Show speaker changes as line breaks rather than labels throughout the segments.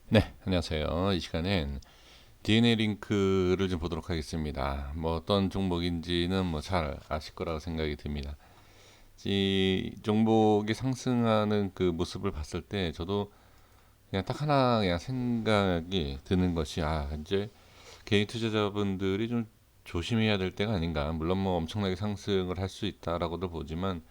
네, 안녕하세요. 이 시간엔 DNA 링크를 좀 보도록 하겠습니다. 뭐 어떤 종목인지는 뭐 잘 아실 거라고 생각이 듭니다. 이 종목이 상승하는 그 모습을 봤을 때 저도 그냥 딱 하나 그냥 생각이 드는 것이 이제 개인 투자자분들이 좀 조심해야 될 때가 아닌가. 물론 뭐 엄청나게 상승을 할 수 있다라고도 보지만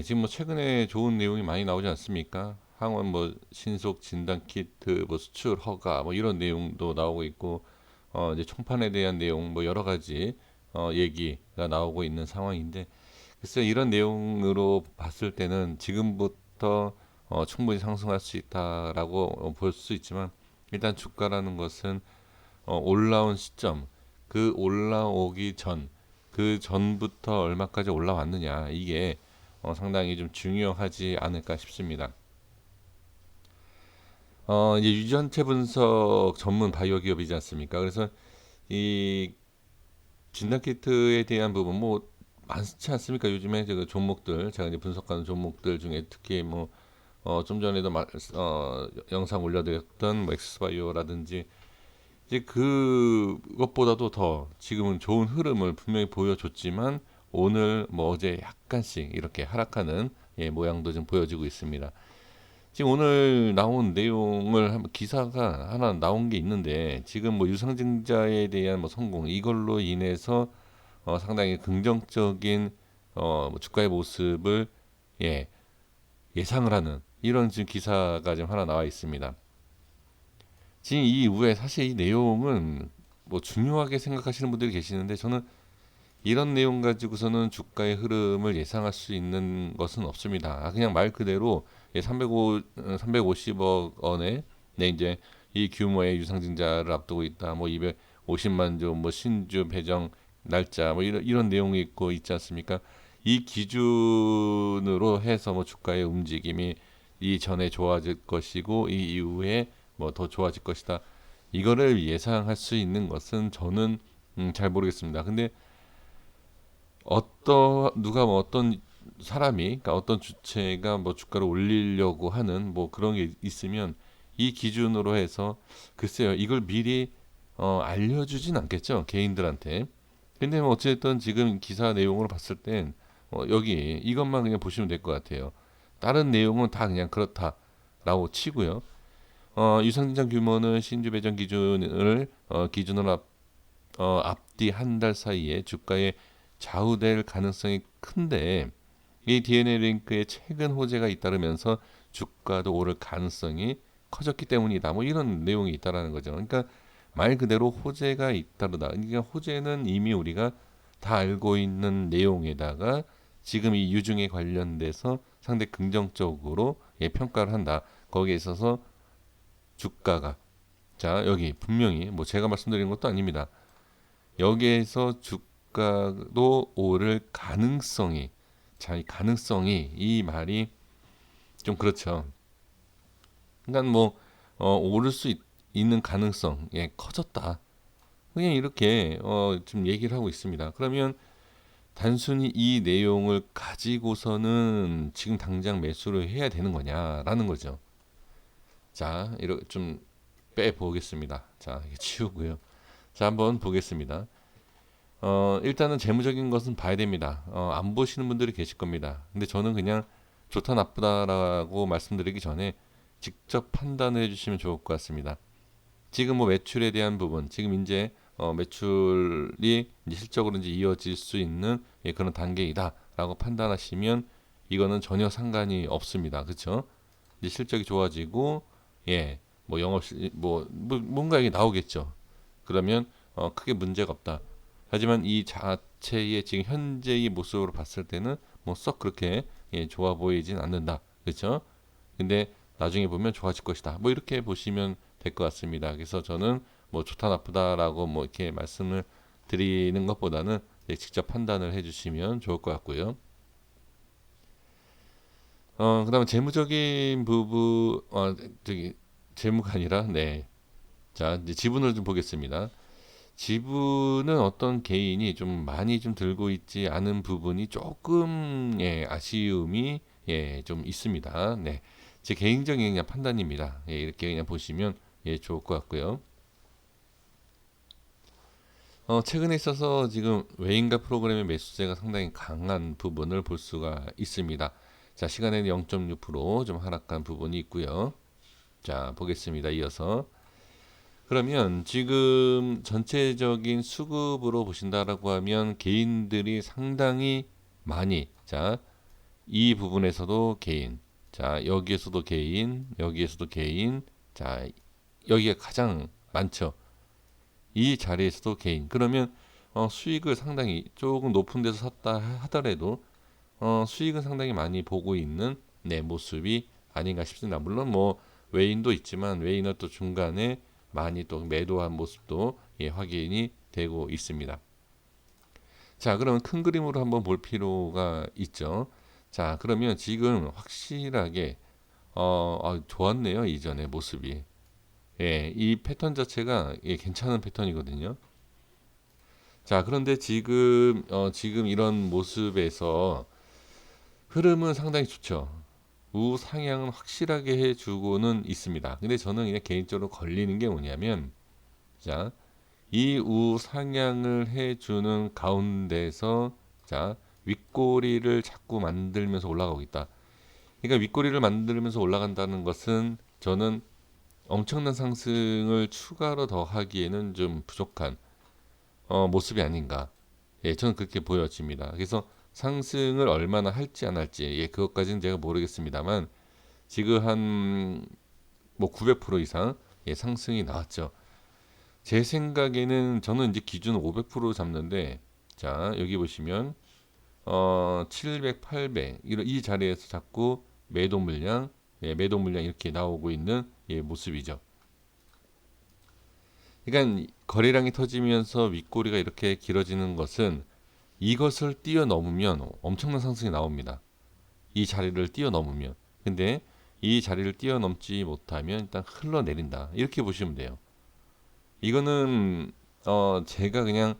지금 뭐 최근에 좋은 내용이 많이 나오지 않습니까? 항원 뭐 신속 진단 키트 뭐 수출 허가 뭐 이런 내용도 나오고 있고 이제 총판에 대한 내용 뭐 여러 가지 얘기가 나오고 있는 상황인데 글쎄 이런 내용으로 봤을 때는 지금부터 충분히 상승할 수 있다라고 볼 수 있지만 일단 주가라는 것은 올라온 시점 그 올라오기 전 그 전부터 얼마까지 올라왔느냐 이게 상당히 좀 중요하지 않을까 싶습니다. 이제 유전체 분석 전문 바이오 기업이지 않습니까? 그래서 이 진단 키트에 대한 부분 뭐 많지 않습니까? 요즘에 그 종목들 제가 이제 분석하는 종목들 중에 특히 뭐 좀 전에도 영상 올려드렸던 뭐 엑스바이오라든지 이제 그것보다도 더 지금은 좋은 흐름을 분명히 보여줬지만 오늘 뭐 어제 약간씩 이렇게 하락하는 모양도 좀 보여지고 있습니다. 지금 오늘 나온 내용을 한번 기사가 하나 나온 게 있는데 지금 뭐 유상증자에 대한 뭐 성공 이걸로 인해서 상당히 긍정적인 뭐 주가의 모습을 예, 예상을 하는 이런 지금 기사가 지금 하나 나와 있습니다. 지금 이 이후에 사실 이 내용은 뭐 중요하게 생각하시는 분들이 계시는데 저는 이런 내용 가지고서는 주가의 흐름을 예상할 수 있는 것은 없습니다. 그냥 말 그대로 350억 원의 이제 이 규모의 유상증자를 앞두고 있다. 뭐 250만 주, 뭐 신주 배정 날짜, 뭐 이런 내용이 있고 있지 않습니까? 이 기준으로 해서 뭐 주가의 움직임이 이전에 좋아질 것이고 이 이후에 뭐 더 좋아질 것이다. 이거를 예상할 수 있는 것은 저는 잘 모르겠습니다. 근데 누가 뭐 어떤 사람이 그러니까 어떤 주체가 뭐 주가를 올리려고 하는 뭐 그런 게 있으면 이 기준으로 해서 글쎄요 이걸 미리 알려주진 않겠죠 개인들한테. 근데 뭐 어쨌든 지금 기사 내용으로 봤을 땐 여기 이것만 그냥 보시면 될 것 같아요. 다른 내용은 다 그냥 그렇다라고 치고요. 유상증자 규모는 신주 배정 기준으로 앞뒤 한 달 사이에 주가의 좌우될 가능성이 큰데 이 DNA 링크에 최근 호재가 잇따르면서 주가도 오를 가능성이 커졌기 때문이다. 뭐 이런 내용이 있다라는 거죠. 그러니까 말 그대로 호재가 잇따르다. 그러니까 호재는 이미 우리가 다 알고 있는 내용에다가 지금 이 유중에 관련돼서 상당히 긍정적으로 평가를 한다. 거기에 있어서 주가가 자 여기 분명히 뭐 제가 말씀드리는 것도 아닙니다. 여기에서 주가도 오를 가능성이 자, 이 가능성이 이 말이 좀 그렇죠. 그러니까 뭐 오를 수 있는 가능성 커졌다. 그냥 이렇게 지금 얘기를 하고 있습니다. 그러면 단순히 이 내용을 가지고서는 지금 당장 매수를 해야 되는 거냐라는 거죠. 자, 이렇게 좀 빼보겠습니다. 자, 이게 치우고요. 자, 한번 보겠습니다. 일단은 재무적인 것은 봐야 됩니다. 안 보시는 분들이 계실 겁니다. 근데 저는 그냥 좋다 나쁘다라고 말씀드리기 전에 직접 판단을 해주시면 좋을 것 같습니다. 지금 뭐 매출에 대한 부분, 지금 이제 매출이 이제 실적으로 이제 이어질 수 있는 그런 단계이다라고 판단하시면 이거는 전혀 상관이 없습니다. 그렇죠? 이제 실적이 좋아지고 뭐 뭔가 이게 나오겠죠. 그러면 크게 문제가 없다. 하지만 이 자체의 지금 현재의 모습으로 봤을 때는 뭐 썩 그렇게 좋아 보이진 않는다. 그렇죠? 근데 나중에 보면 좋아질 것이다. 뭐 이렇게 보시면 될 것 같습니다. 그래서 저는 뭐 좋다 나쁘다라고 뭐 이렇게 말씀을 드리는 것보다는 직접 판단을 해주시면 좋을 것 같고요. 그다음에 재무적인 부분, 저기 재무가 아니라 자 이제 지분을 좀 보겠습니다. 지분은 어떤 개인이 좀 많이 좀 들고 있지 않은 부분이 조금 아쉬움이 좀 있습니다. 네. 제 개인적인 그냥 판단입니다. 예, 이렇게 그냥 보시면 예, 좋을 것 같고요. 최근에 있어서 지금 외인가 프로그램의 매수세가 상당히 강한 부분을 볼 수가 있습니다. 자, 시간에는 0.6%좀 하락한 부분이 있고요. 자, 보겠습니다. 이어서. 그러면 지금 전체적인 수급으로 보신다라고 하면 개인들이 상당히 많이, 자, 이 부분에서도 개인, 자, 여기에서도 개인, 여기에서도 개인, 자, 여기가 가장 많죠. 이 자리에서도 개인. 그러면 수익을 상당히 조금 높은 데서 샀다 하더라도 수익은 상당히 많이 보고 있는 네, 모습이 아닌가 싶습니다. 물론 뭐 외인도 있지만 외인은 또 중간에 많이 또 매도한 모습도 예, 확인이 되고 있습니다. 자, 그러면 큰 그림으로 한번 볼 필요가 있죠. 자, 그러면 지금 확실하게 좋았네요. 이전의 모습이. 예, 이 패턴 자체가 예, 괜찮은 패턴이거든요. 자, 그런데 지금 이런 모습에서 흐름은 상당히 좋죠. 우상향은 확실하게 해주고는 있습니다. 근데 저는 그냥 개인적으로 걸리는 게 뭐냐면, 자, 이 우상향을 해주는 가운데서, 자, 윗꼬리를 자꾸 만들면서 올라가고 있다. 그러니까 윗꼬리를 만들면서 올라간다는 것은 저는 엄청난 상승을 추가로 더 하기에는 좀 부족한 모습이 아닌가. 예, 저는 그렇게 보여집니다. 그래서 상승을 얼마나 할지 안 할지, 예, 그것까지는 제가 모르겠습니다만, 지금 한 뭐 900% 이상 예, 상승이 나왔죠. 제 생각에는 저는 이제 기준 500% 잡는데, 자, 여기 보시면 700, 800 이 자리에서 자꾸 매도 물량, 예, 매도 물량 이렇게 나오고 있는 예, 모습이죠. 그러니까 거래량이 터지면서 윗꼬리가 이렇게 길어지는 것은 이것을 뛰어넘으면 엄청난 상승이 나옵니다. 이 자리를 뛰어넘으면. 근데 이 자리를 뛰어넘지 못하면 일단 흘러내린다. 이렇게 보시면 돼요. 이거는 제가 그냥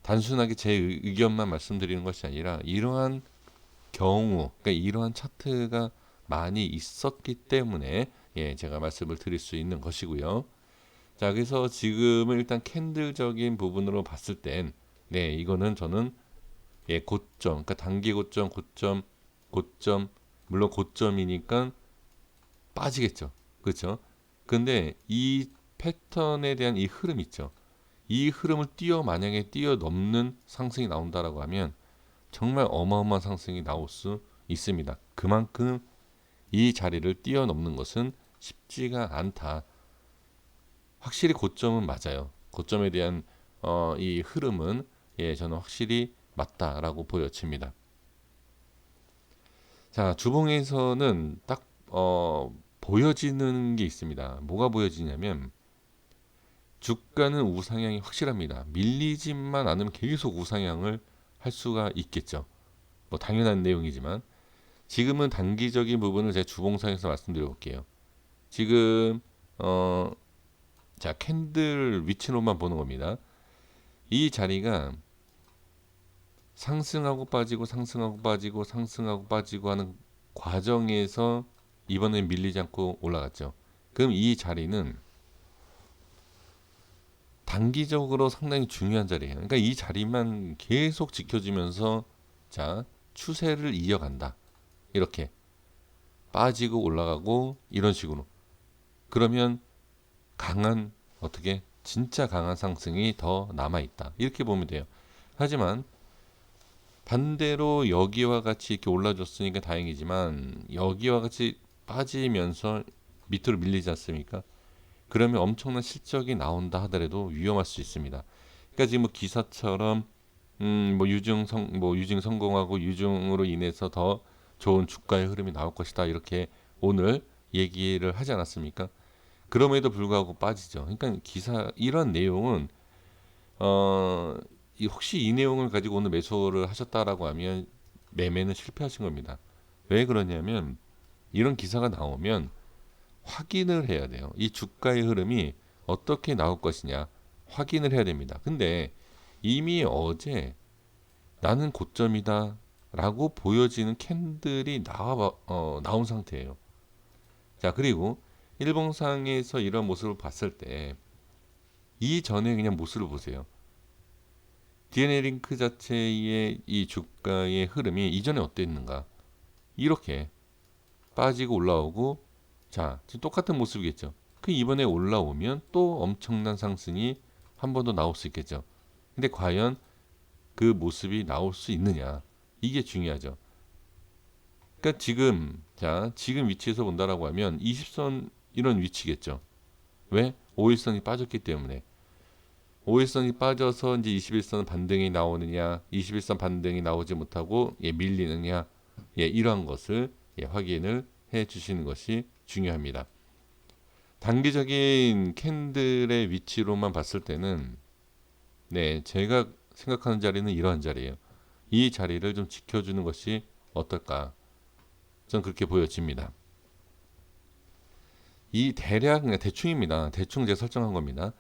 단순하게 제 의견만 말씀드리는 것이 아니라 이러한 경우, 그러니까 이러한 차트가 많이 있었기 때문에 예, 제가 말씀을 드릴 수 있는 것이고요. 자, 그래서 지금은 일단 캔들적인 부분으로 봤을 땐 네, 이거는 저는 예, 고점, 그러니까 단기 고점, 고점, 물론 고점이니까 빠지겠죠. 그렇죠? 근데 이 패턴에 대한 이 흐름 있죠. 이 흐름을 만약에 뛰어넘는 상승이 나온다라고 하면 정말 어마어마한 상승이 나올 수 있습니다. 그만큼 이 자리를 뛰어넘는 것은 쉽지가 않다. 확실히 고점은 맞아요. 고점에 대한 이 흐름은 예, 저는 확실히 맞다라고 보여집니다. 자, 주봉에서는 딱 보여지는 게 있습니다. 뭐가 보여지냐면 주가는 우상향이 확실합니다. 밀리지만 않으면 계속 우상향을 할 수가 있겠죠. 뭐 당연한 내용이지만 지금은 단기적인 부분을 제가 주봉상에서 말씀드려 볼게요. 지금 자, 캔들 위치로만 보는 겁니다. 이 자리가 상승하고 빠지고 상승하고 빠지고 상승하고 빠지고 하는 과정에서 이번엔 밀리지 않고 올라갔죠. 그럼 이 자리는 단기적으로 상당히 중요한 자리예요. 그러니까 이 자리만 계속 지켜지면서 자, 추세를 이어간다. 이렇게 빠지고 올라가고 이런 식으로. 그러면 강한 어떻게 진짜 강한 상승이 더 남아 있다. 이렇게 보면 돼요. 하지만 반대로 여기와 같이 이렇게 올라줬으니까 다행이지만 여기와 같이 빠지면서 밑으로 밀리지 않습니까? 그러면 엄청난 실적이 나온다 하더라도 위험할 수 있습니다. 그러니까 지금 뭐 기사처럼 유증 성공하고 유증으로 인해서 더 좋은 주가의 흐름이 나올 것이다 이렇게 오늘 얘기를 하지 않았습니까? 그럼에도 불구하고 빠지죠. 그러니까 기사 이런 내용은 어, 혹시 이 내용을 가지고 오늘 매수를 하셨다라고 하면 매매는 실패하신 겁니다. 왜 그러냐면 이런 기사가 나오면 확인을 해야 돼요. 이 주가의 흐름이 어떻게 나올 것이냐 확인을 해야 됩니다. 근데 이미 어제 나는 고점이다 라고 보여지는 캔들이 나온 상태예요. 자, 그리고 일봉상에서 이런 모습을 봤을 때 이전에 그냥 모습을 보세요. DNA 링크 자체의 이 주가의 흐름이 이전에 어땠는가? 이렇게 빠지고 올라오고, 자, 지금 똑같은 모습이겠죠. 그 이번에 올라오면 또 엄청난 상승이 한 번 더 나올 수 있겠죠. 근데 과연 그 모습이 나올 수 있느냐? 이게 중요하죠. 그러니까 지금, 자, 지금 위치에서 본다라고 하면 20선 이런 위치겠죠. 왜? 5일선이 빠졌기 때문에. 5일선이 빠져서 이제 21선 반등이 나오느냐, 21선 반등이 나오지 못하고 밀리느냐, 이러한 것을 확인을 해 주시는 것이 중요합니다. 단기적인 캔들의 위치로만 봤을 때는 제가 생각하는 자리는 이러한 자리예요. 이 자리를 좀 지켜주는 것이 어떨까? 전 그렇게 보여집니다. 이 대략 그냥 대충입니다. 대충 제가 설정한 겁니다.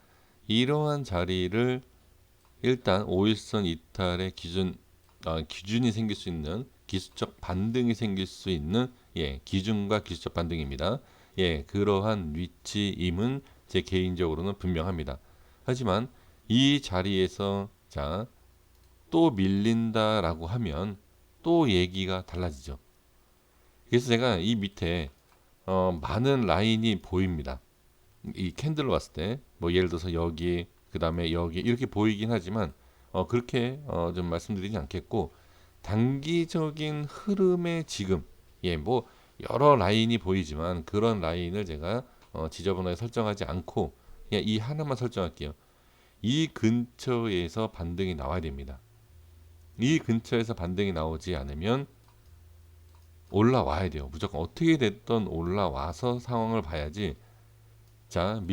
이러한 자리를 일단 5일선 이탈의 기준이 생길 수 있는 기술적 반등이 생길 수 있는 기준과 기술적 반등입니다. 그러한 위치임은 제 개인적으로는 분명합니다. 하지만 이 자리에서 자, 또 밀린다라고 하면 또 얘기가 달라지죠. 그래서 제가 이 밑에 많은 라인이 보입니다. 이 캔들을 봤을 때 뭐 예를 들어서 여기 그 다음에 여기 이렇게 보이긴 하지만 그렇게 좀 말씀드리지 않겠고, 단기적인 흐름의 지금 뭐 여러 라인이 보이지만 그런 라인을 제가 지저분하게 설정하지 않고 그냥 이 하나만 설정할게요. 이 근처에서 반등이 나와야 됩니다. 이 근처에서 반등이 나오지 않으면 올라와야 돼요. 무조건 어떻게 됐든 올라와서 상황을 봐야지. 자,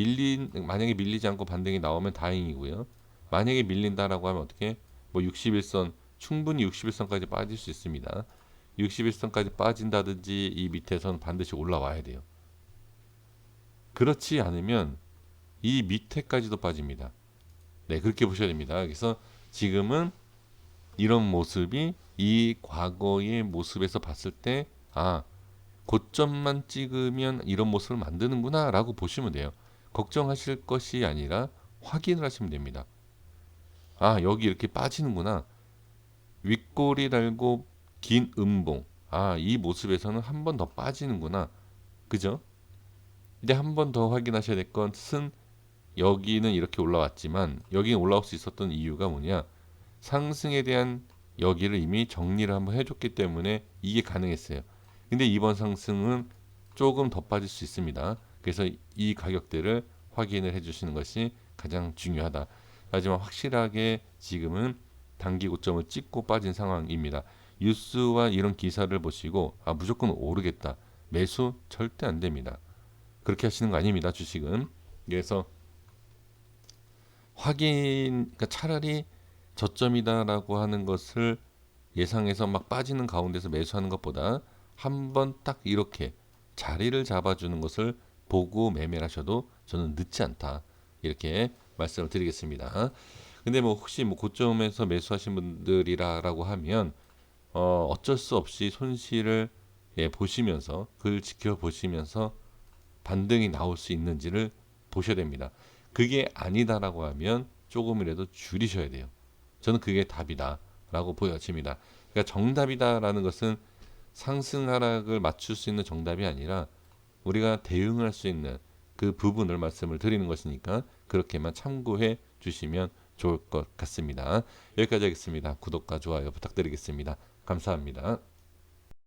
만약에 밀리지 않고 반등이 나오면 다행이고요. 만약에 밀린다라고 하면 어떻게? 뭐 61선, 충분히 61선까지 빠질 수 있습니다. 61선까지 빠진다든지 이 밑에선 반드시 올라와야 돼요. 그렇지 않으면 이 밑에까지도 빠집니다. 그렇게 보셔야 됩니다. 그래서 지금은 이런 모습이 이 과거의 모습에서 봤을 때, 고점만 찍으면 이런 모습을 만드는구나 라고 보시면 돼요. 걱정하실 것이 아니라 확인을 하시면 됩니다. 여기 이렇게 빠지는구나. 윗꼬리 달고 긴 음봉. 이 모습에서는 한 번 더 빠지는구나. 그죠? 근데 한 번 더 확인하셔야 될 것은, 여기는 이렇게 올라왔지만 여기는 올라올 수 있었던 이유가 뭐냐? 상승에 대한 여기를 이미 정리를 한번 해줬기 때문에 이게 가능했어요. 근데 이번 상승은 조금 더 빠질 수 있습니다. 그래서 이 가격대를 확인을 해주시는 것이 가장 중요하다. 하지만 확실하게 지금은 단기 고점을 찍고 빠진 상황입니다. 뉴스와 이런 기사를 보시고 무조건 오르겠다, 매수 절대 안 됩니다. 그렇게 하시는 거 아닙니다. 주식은. 그래서 그러니까 차라리 저점이다라고 하는 것을 예상해서 막 빠지는 가운데서 매수하는 것보다 한번 딱 이렇게 자리를 잡아주는 것을 보고 매매를 하셔도 저는 늦지 않다, 이렇게 말씀을 드리겠습니다. 근데 뭐 혹시 뭐 고점에서 매수하신 분들이라고 하면 어쩔 수 없이 손실을 보시면서, 그걸 지켜보시면서 반등이 나올 수 있는지를 보셔야 됩니다. 그게 아니다라고 하면 조금이라도 줄이셔야 돼요. 저는 그게 답이다라고 보여집니다. 그러니까 정답이다라는 것은 상승 하락을 맞출 수 있는 정답이 아니라 우리가 대응할 수 있는 그 부분을 말씀을 드리는 것이니까 그렇게만 참고해 주시면 좋을 것 같습니다. 여기까지 하겠습니다. 구독과 좋아요 부탁드리겠습니다. 감사합니다.